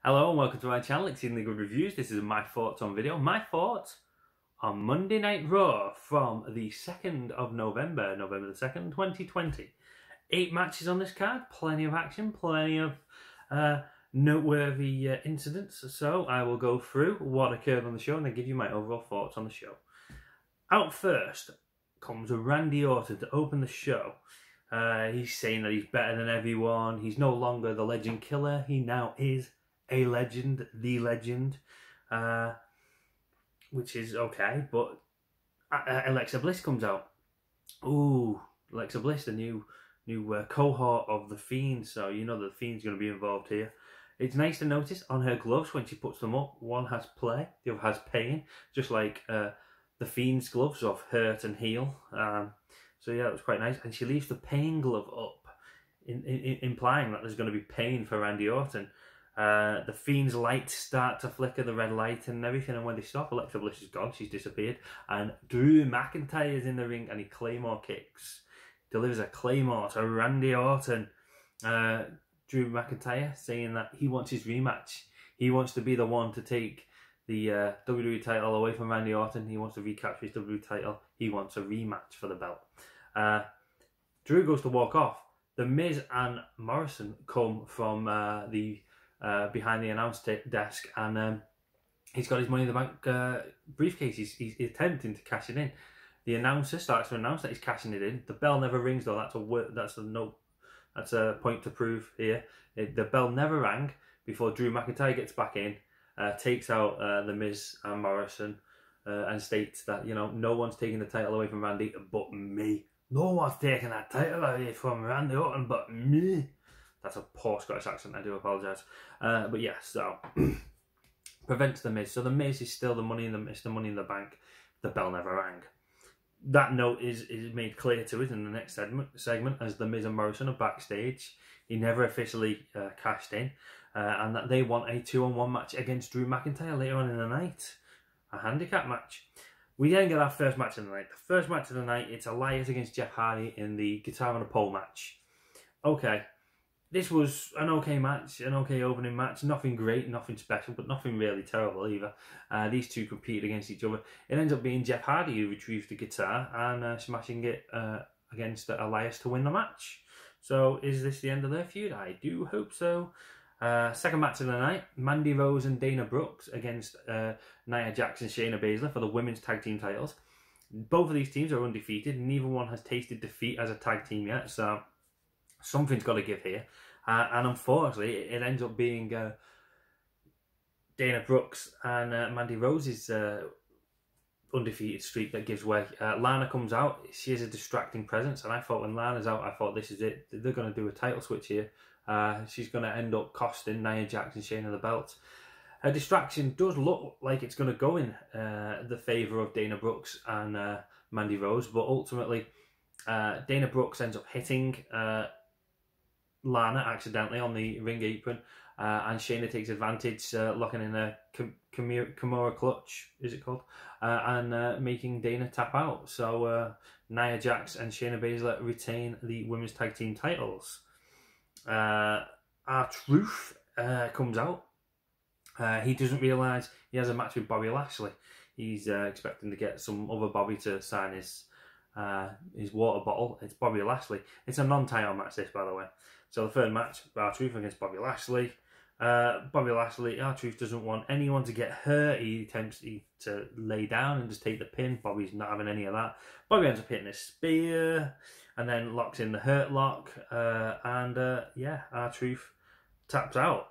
Hello and welcome to my channel, Exceedingly Good Reviews. This is my thoughts on video. My thoughts on Monday Night Raw from the 2nd of November, November the 2nd, 2020. 8 matches on this card, plenty of action, plenty of noteworthy incidents. So I will go through what occurred on the show and then give you my overall thoughts on the show. Out first comes Randy Orton to open the show. He's saying that he's better than everyone. He's no longer the legend killer. He now is a legend, the legend, which is okay, but Alexa Bliss comes out. Ooh, Alexa Bliss, the new cohort of the Fiend, so you know the Fiend's going to be involved here. It's nice to notice on her gloves when she puts them up, one has play, the other has pain, just like the Fiend's gloves of hurt and heal. So yeah, it was quite nice, and she leaves the pain glove up, implying that there's going to be pain for Randy Orton. The Fiend's lights start to flicker, the red light and everything, and when they stop, Alexa Bliss is gone, she's disappeared, and Drew McIntyre is in the ring and he Claymore kicks, delivers a Claymore to Randy Orton. Drew McIntyre saying that he wants his rematch, he wants to be the one to take the WWE title away from Randy Orton, he wants to recapture his WWE title, he wants a rematch for the belt. Drew goes to walk off. The Miz and Morrison come from the behind the announce desk, and he's got his Money in the Bank briefcase. He's attempting to cash it in. The announcer starts to announce that he's cashing it in. The bell never rings though. That's a point to prove here. The bell never rang before Drew McIntyre gets back in, takes out the Miz and Morrison, and states that no one's taking the title away from Randy but me. No one's taking that title away from Randy Orton but me. That's a poor Scottish accent, I do apologise. But yeah, so prevents the Miz. So the Miz is still the Money in the Bank. The bell never rang. That note is made clear to us in the next segment as the Miz and Morrison are backstage. He never officially cashed in, and that they want a 2-on-1 match against Drew McIntyre later on in the night. A handicap match. We then get our first match of the night. The first match of the night, it's Elias against Jeff Hardy in the Guitar on a Pole match. Okay. This was an okay match, an okay opening match. Nothing great, nothing special, but nothing really terrible either. These two competed against each other. It ends up being Jeff Hardy who retrieves the guitar and smashing it against Elias to win the match. So is this the end of their feud? I do hope so. Second match of the night, Mandy Rose and Dana Brooks against Nia Jax and Shayna Baszler for the women's tag team titles. Both of these teams are undefeated. Neither one has tasted defeat as a tag team yet, so something's got to give here. And unfortunately, it ends up being Dana Brooks and Mandy Rose's undefeated streak that gives way. Lana comes out. She is a distracting presence, and I thought when Lana's out, I thought this is it. They're going to do a title switch here. She's going to end up costing Nia Jax and Shayna the belt. Her distraction does look like it's going to go in the favour of Dana Brooks and Mandy Rose, but ultimately Dana Brooks ends up hitting Lana accidentally on the ring apron, and Shayna takes advantage, locking in a Kimura clutch, is it called, and making Dana tap out. So Nia Jax and Shayna Baszler retain the women's tag team titles. R-Truth comes out. He doesn't realise he has a match with Bobby Lashley. He's expecting to get some other Bobby to sign his water bottle. It's Bobby Lashley. It's a non-title match, this, by the way. So the third match, R-Truth against Bobby Lashley. R-Truth doesn't want anyone to get hurt. He attempts to lay down and just take the pin. Bobby's not having any of that. Bobby ends up hitting a spear and then locks in the hurt lock. Yeah, R-Truth taps out.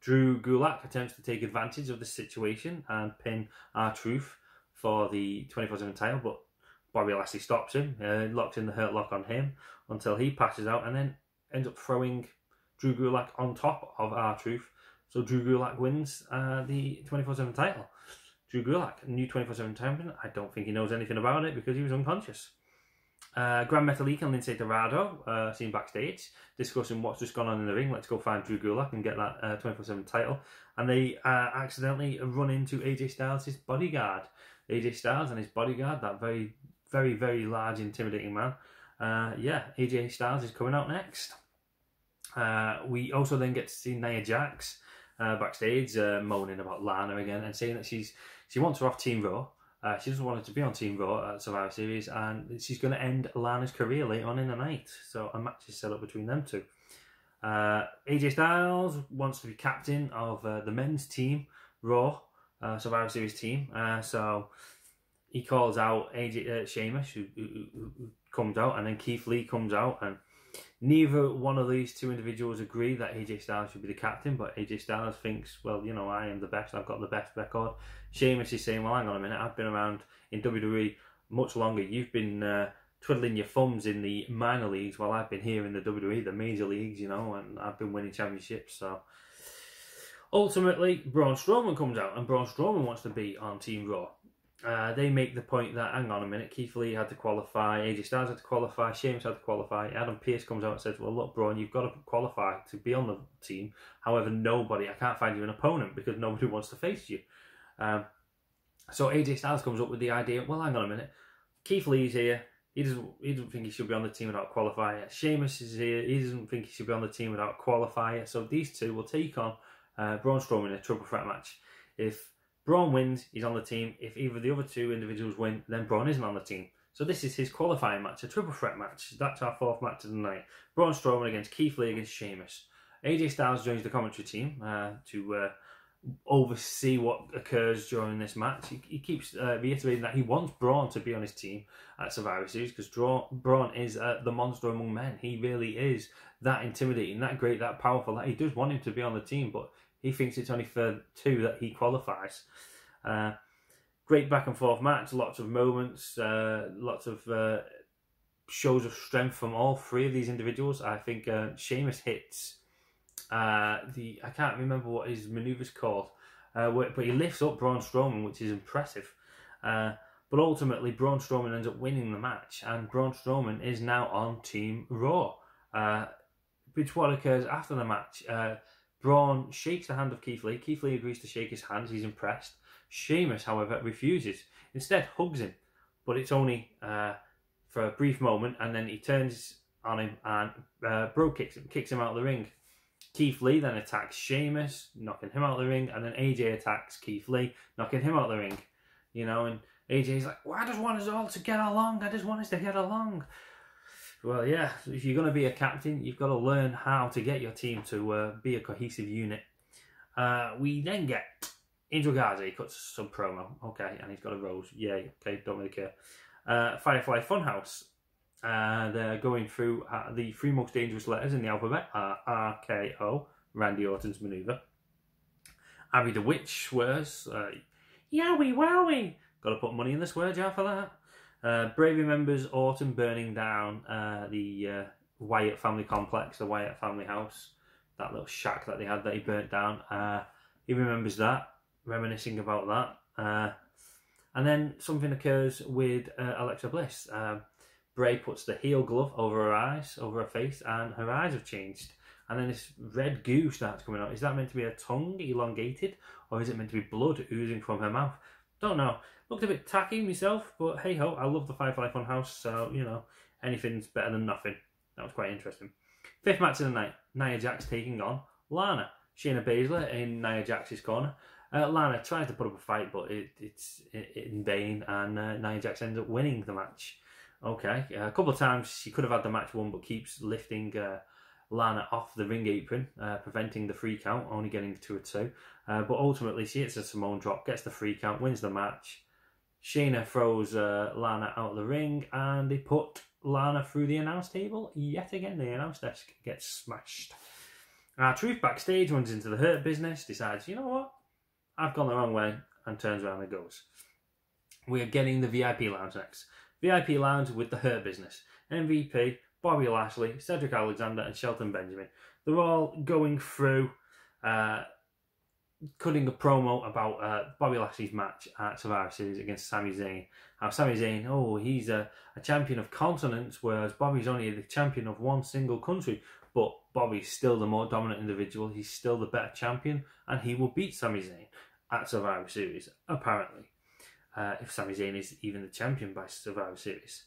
Drew Gulak attempts to take advantage of the situation and pin R-Truth for the 24/7 title, but Bobby Lashley stops him, locks in the hurt lock on him until he passes out, and then ends up throwing Drew Gulak on top of R-Truth. So Drew Gulak wins the 24/7 title. Drew Gulak, new 24/7 champion. I don't think he knows anything about it because he was unconscious. Gran Metalik and Lince Dorado seen backstage discussing what's just gone on in the ring. Let's go find Drew Gulak and get that 24/7 title. And they accidentally run into AJ Styles' bodyguard. AJ Styles and his bodyguard, that very, very, very large, intimidating man. Yeah, AJ Styles is coming out next. We also then get to see Nia Jax backstage, moaning about Lana again and saying that she wants her off Team Raw. She doesn't want her to be on Team Raw at Survivor Series, and she's going to end Lana's career later on in the night. So a match is set up between them two. AJ Styles wants to be captain of the men's team, Raw Survivor Series team. So he calls out Sheamus, who comes out, and then Keith Lee comes out, and neither one of these two individuals agree that AJ Styles should be the captain, but AJ Styles thinks, well, you know, I am the best, I've got the best record. Sheamus is saying, well, hang on a minute, I've been around in WWE much longer. You've been twiddling your thumbs in the minor leagues while I've been here in the WWE, the major leagues, you know, and I've been winning championships. So ultimately, Braun Strowman comes out, and Braun Strowman wants to be on Team Raw. They make the point that, hang on a minute, Keith Lee had to qualify, AJ Styles had to qualify, Sheamus had to qualify. Adam Pearce comes out and says, well, look, Braun, you've got to qualify to be on the team. However, I can't find you an opponent because nobody wants to face you. So AJ Styles comes up with the idea, well, hang on a minute, Keith Lee's here. He doesn't think he should be on the team without a qualifier. Sheamus is here. He doesn't think he should be on the team without a qualifier. So these two will take on Braun Strowman in a triple threat match. If Braun wins, he's on the team. If either of the other two individuals win, then Braun isn't on the team. So this is his qualifying match, a triple threat match. That's our fourth match of the night. Braun Strowman against Keith Lee against Sheamus. AJ Styles joins the commentary team to oversee what occurs during this match. He keeps reiterating that he wants Braun to be on his team at Survivor Series because Braun is the monster among men. He really is that intimidating, that great, that powerful, that he does want him to be on the team, but he thinks it's only for two that he qualifies. Great back and forth match, lots of moments, lots of shows of strength from all three of these individuals. I think Sheamus hits I can't remember what his manoeuvre's called, but he lifts up Braun Strowman, which is impressive. But ultimately, Braun Strowman ends up winning the match, and Braun Strowman is now on Team Raw. Which what occurs after the match. Braun shakes the hand of Keith Lee. Keith Lee agrees to shake his hand. He's impressed. Sheamus, however, refuses. Instead, hugs him. But it's only for a brief moment, and then he turns on him and bro kicks him out of the ring. Keith Lee then attacks Sheamus, knocking him out of the ring, and then AJ attacks Keith Lee, knocking him out of the ring. You know, and AJ's like, well, I just want us all to get along. I just want us to get along. Well, yeah, if you're going to be a captain, you've got to learn how to get your team to be a cohesive unit. We then get Angel Garza, he cuts some promo, okay, and he's got a rose, yay, okay, don't really care. Firefly Funhouse, they're going through the three most dangerous letters in the alphabet, RKO, Randy Orton's manoeuvre. Abby the Witch swears, yowie wowie, got to put money in the swear jar for that. Brave remembers Orton burning down the Wyatt family complex, the Wyatt family house, that little shack that they had that he burnt down. He remembers that, reminiscing about that. And then something occurs with Alexa Bliss. Bray puts the heel glove over her eyes, over her face, and her eyes have changed. And then this red goo starts coming out. Is that meant to be her tongue elongated, or is it meant to be blood oozing from her mouth? Don't know. Looked a bit tacky myself, but hey ho, I love the Firefly Funhouse, so, you know, anything's better than nothing. That was quite interesting. Fifth match of the night, Nia Jax taking on Lana. Shayna Baszler in Nia Jax's corner. Lana tries to put up a fight, but it's in vain, and Nia Jax ends up winning the match. Okay, a couple of times she could have had the match won, but keeps lifting Lana off the ring apron, preventing the 3 count, only getting to a 2. But ultimately, she hits a Samoan drop, gets the 3 count, wins the match. Shayna throws Lana out of the ring, and they put Lana through the announce table. Yet again, the announce desk gets smashed. Truth backstage runs into the Hurt Business, decides, you know what? I've gone the wrong way, and turns around and goes. We are getting the VIP Lounge next. VIP Lounge with the Hurt Business. MVP, Bobby Lashley, Cedric Alexander, and Shelton Benjamin. They're all going through, cutting a promo about Bobby Lashley's match at Survivor Series against Sami Zayn. How Sami Zayn, he's a champion of continents, whereas Bobby's only the champion of one single country. But Bobby's still the more dominant individual. He's still the better champion, and he will beat Sami Zayn at Survivor Series, apparently. If Sami Zayn is even the champion by Survivor Series.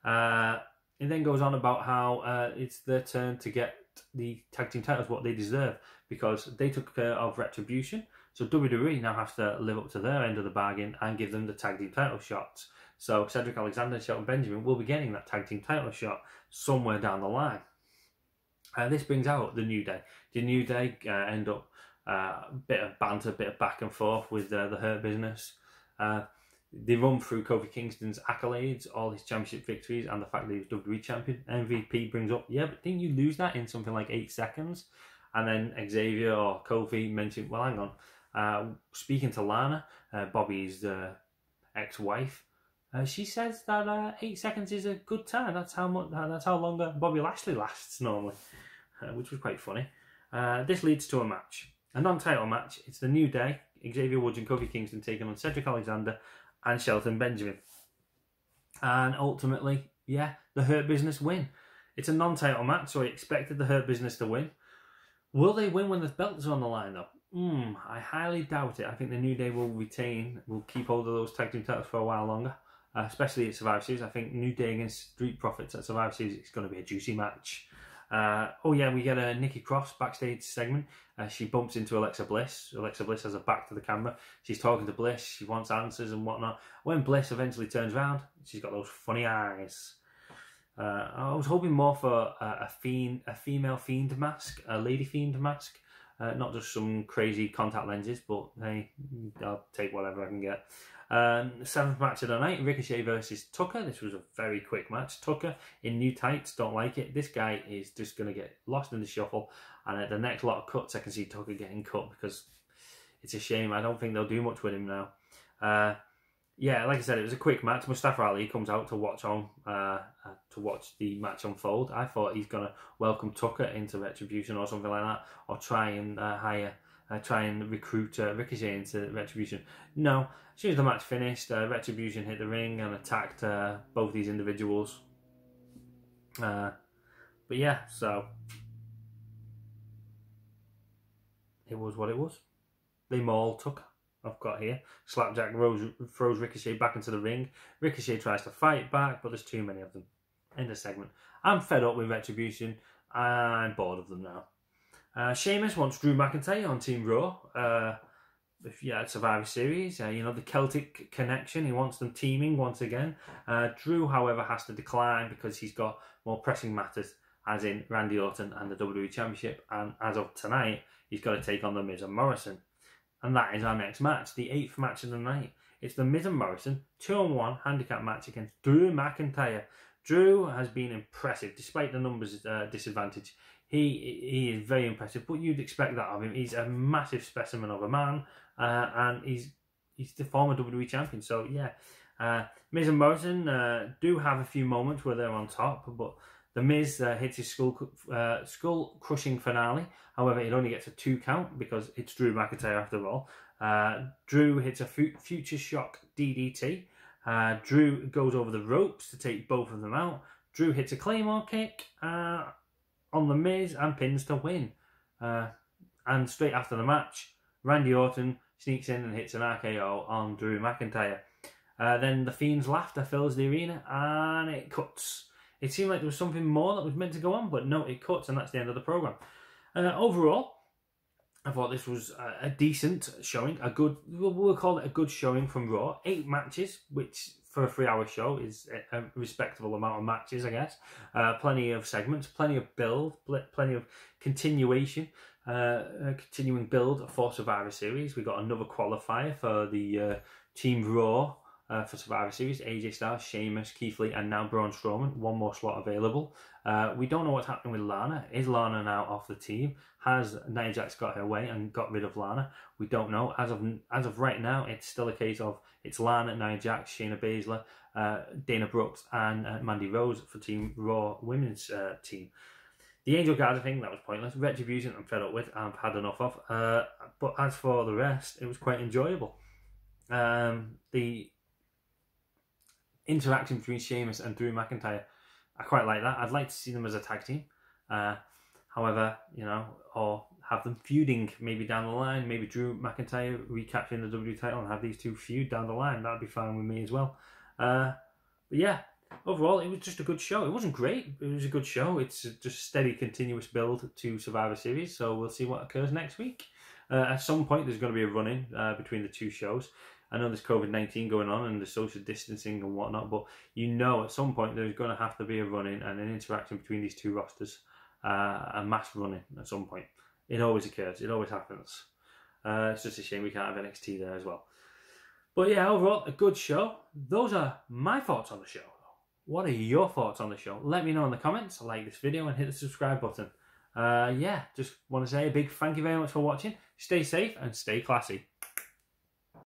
It then goes on about how it's their turn to get the tag team titles what they deserve, because they took care of Retribution. So WWE now has to live up to their end of the bargain and give them the tag team title shots. So Cedric Alexander and Shelton Benjamin will be getting that tag team title shot somewhere down the line. This brings out the New Day. The New Day end up bit of banter, bit of back and forth with the Hurt Business. They run through Kofi Kingston's accolades, all his championship victories, and the fact that he was WWE champion. MVP brings up, yeah, but didn't you lose that in something like 8 seconds? And then Xavier or Kofi mentioned, well, hang on. Speaking to Lana, Bobby's ex-wife, she says that 8 seconds is a good time. That's how long Bobby Lashley lasts normally, which was quite funny. This leads to a match, a non-title match. It's the New Day, Xavier Woods and Kofi Kingston taking on Cedric Alexander and Shelton Benjamin. And ultimately, yeah, the Hurt Business win. It's a non-title match, so I expected the Hurt Business to win. Will they win when the belts are on the line, though? I highly doubt it. I think the New Day will keep hold of those tag team titles for a while longer, especially at Survivor Series. I think New Day against Street Profits at Survivor Series, it's going to be a juicy match. We get a Nikki Cross backstage segment. She bumps into Alexa Bliss. Alexa Bliss has her back to the camera. She's talking to Bliss. She wants answers and whatnot. When Bliss eventually turns around, she's got those funny eyes. I was hoping more for a female Fiend mask, a lady Fiend mask, not just some crazy contact lenses, but hey, I'll take whatever I can get. 7th match of the night, Ricochet versus Tucker. This was a very quick match. Tucker in new tights, don't like it. This guy is just going to get lost in the shuffle, and at the next lot of cuts I can see Tucker getting cut, because it's a shame. I don't think they'll do much with him now. Like I said, it was a quick match. Mustafa Ali comes out to watch the match unfold. I thought he's going to welcome Tucker into Retribution or something like that, or try and recruit Ricochet into Retribution. No, as soon as the match finished, Retribution hit the ring and attacked both these individuals. But yeah, so it was what it was. They mauled Tucker. I've got here. Slapjack throws Ricochet back into the ring. Ricochet tries to fight back, but there's too many of them. End of segment. I'm fed up with Retribution. I'm bored of them now. Sheamus wants Drew McIntyre on Team Raw. Survivor Series. The Celtic connection. He wants them teaming once again. Drew, however, has to decline because he's got more pressing matters, as in Randy Orton and the WWE Championship. And as of tonight, he's got to take on The Miz and Morrison. And that is our next match, the 8th match of the night. It's The Miz and Morrison 2-on-1 handicap match against Drew McIntyre. Drew has been impressive, despite the numbers disadvantage. He is very impressive, but you'd expect that of him. He's a massive specimen of a man, and he's the former WWE champion. So yeah, Miz and Morrison do have a few moments where they're on top, but The Miz hits his skull-crushing finale. However, it only gets a 2 count because it's Drew McIntyre after all. Drew hits a Future Shock DDT. Drew goes over the ropes to take both of them out. Drew hits a Claymore kick on The Miz and pins to win. And straight after the match, Randy Orton sneaks in and hits an RKO on Drew McIntyre. Then the Fiend's laughter fills the arena and it cuts. It seemed like there was something more that was meant to go on, but no, it cuts, and that's the end of the programme. Overall, I thought this was a decent showing, we'll call it a good showing from Raw. 8 matches, which for a 3-hour show is a respectable amount of matches, I guess. Plenty of segments, plenty of build, plenty of continuation, continuing build for Survivor Series. We got another qualifier for the Team Raw for Survivor Series. AJ Styles, Sheamus, Keith Lee, and now Braun Strowman. One more slot available. We don't know what's happening with Lana. Is Lana now off the team? Has Nia Jax got her way and got rid of Lana? We don't know. As of right now, it's still a case of it's Lana, Nia Jax, Shayna Baszler, Dana Brooks, and Mandy Rose for Team Raw Women's team. The Angel Garza thing, that was pointless. Retribution, I'm fed up with. I've had enough of. But as for the rest, it was quite enjoyable. The interaction between Sheamus and Drew McIntyre, I quite like that. I'd like to see them as a tag team. However, or have them feuding maybe down the line. Maybe Drew McIntyre recapturing the WWE title and have these two feud down the line. That'd be fine with me as well. But yeah, overall, it was just a good show. It wasn't great, but it was a good show. It's just steady, continuous build to Survivor Series, so we'll see what occurs next week. At some point, there's going to be a run-in between the two shows. I know there's COVID-19 going on and the social distancing and whatnot, but you know at some point there's going to have to be a run-in and an interaction between these two rosters, a mass run-in at some point. It always occurs. It always happens. It's just a shame we can't have NXT there as well. But yeah, overall, a good show. Those are my thoughts on the show. What are your thoughts on the show? Let me know in the comments. Like this video and hit the subscribe button. Yeah, just want to say a big thank you very much for watching. Stay safe and stay classy.